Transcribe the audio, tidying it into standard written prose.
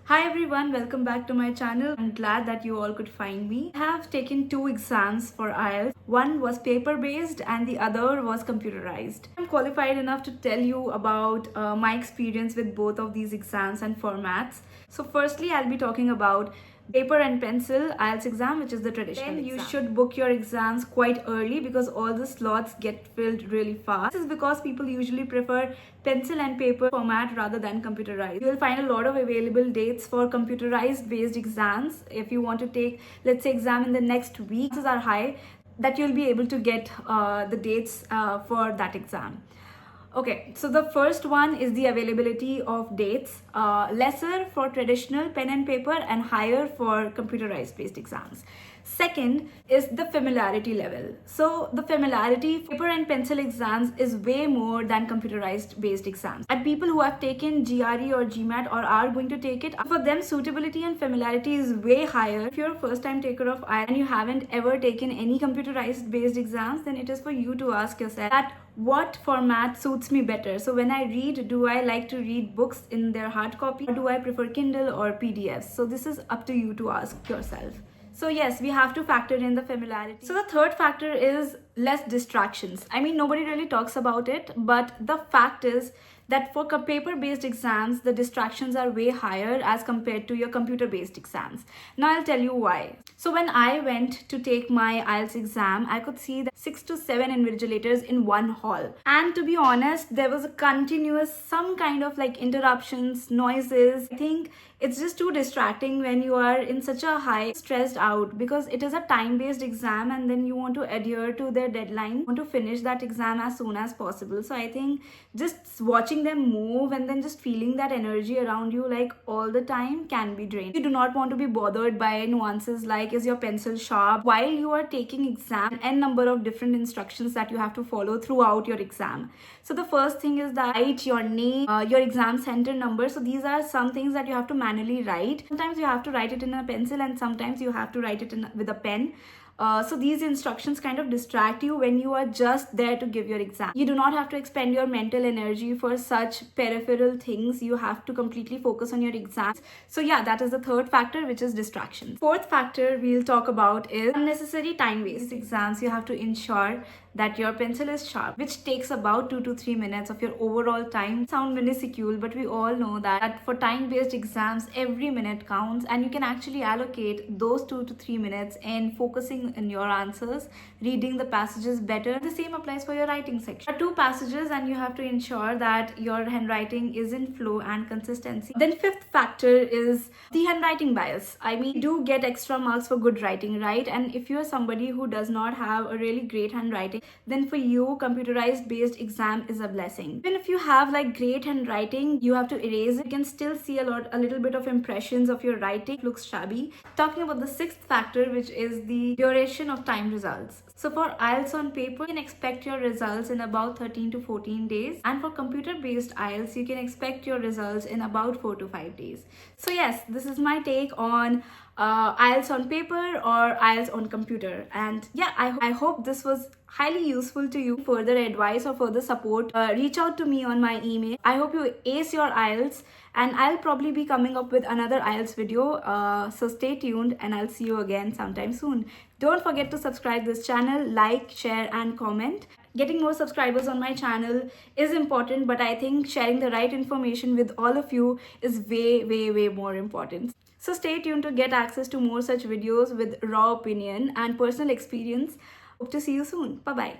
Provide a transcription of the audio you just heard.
Hi everyone, welcome back to my channel. I'm glad that you all could find me. I have taken two exams for IELTS. One was paper-based and the other was computerized. I'm qualified enough to tell you about my experience with both of these exams and formats. So firstly, I'll be talking about Paper and Pencil IELTS exam, which is the traditional exam. You should book your exams quite early because all the slots get filled really fast. This is because people usually prefer pencil and paper format rather than computerized. You will find a lot of available dates for computerized based exams. If you want to take, let's say, exam in the next week, chances are high that you'll be able to get the dates for that exam. Okay, so the first one is the availability of dates, lesser for traditional pen and paper and higher for computerized based exams. Second is the familiarity level. So the familiarity for paper and pencil exams is way more than computerized based exams. And people who have taken GRE or GMAT or are going to take it, for them suitability and familiarity is way higher. If you're a first time taker of IELTS and you haven't ever taken any computerized based exams, then it is for you to ask yourself that what format suits me better. So when I read, do I like to read books in their hard copy or do I prefer Kindle or PDFs? So this is up to you to ask yourself. So yes, we have to factor in the familiarity. So the third factor is less distractions. I mean, nobody really talks about it, but the fact is that for paper-based exams, the distractions are way higher as compared to your computer-based exams. Now I'll tell you why. So when I went to take my IELTS exam, I could see that 6 to 7 invigilators in one hall. And to be honest, there was a continuous, some kind of like interruptions, noises. I think it's just too distracting when you are in such a high, stressed out, because it is a time-based exam and then you want to adhere to their deadline, you want to finish that exam as soon as possible. So I think just watching them move and then just feeling that energy around you like all the time can be draining. You do not want to be bothered by nuances like is your pencil sharp while you are taking exam and number of different instructions that you have to follow throughout your exam. So the first thing is that write your name, your exam center number. So these are some things that you have to manually write. Sometimes you have to write it in a pencil and sometimes you have to write it with a pen. So these instructions kind of distract you when you are just there to give your exam. You do not have to expend your mental energy for such peripheral things. You have to completely focus on your exams. So yeah, that is the third factor, which is distraction. Fourth factor we'll talk about is unnecessary time waste. Exams, you have to ensure that your pencil is sharp, which takes about 2 to 3 minutes of your overall time. Sound minuscule, but we all know that for time-based exams, every minute counts and you can actually allocate those 2 to 3 minutes in focusing in your answers, reading the passages better. The same applies for your writing section. There are two passages and you have to ensure that your handwriting is in flow and consistency. Then fifth factor is the handwriting bias. I mean, you do get extra marks for good writing, right? And if you're somebody who does not have a really great handwriting, then for you, computerized based exam is a blessing. Even if you have like great handwriting, you have to erase it. You can still see a little bit of impressions of your writing. It looks shabby. Talking about the sixth factor, which is the duration of time results. So for IELTS on paper, you can expect your results in about 13 to 14 days. And for computer-based IELTS, you can expect your results in about 4 to 5 days. So yes, this is my take on IELTS on paper or IELTS on computer. And yeah, I hope this was highly useful to you. Further advice or further support, reach out to me on my email. I hope you ace your IELTS and I'll probably be coming up with another IELTS video. So stay tuned and I'll see you again sometime soon. Don't forget to subscribe this channel, like, share and comment. Getting more subscribers on my channel is important, but I think sharing the right information with all of you is way more important. So stay tuned to get access to more such videos with raw opinion and personal experience. Hope to see you soon. Bye-bye.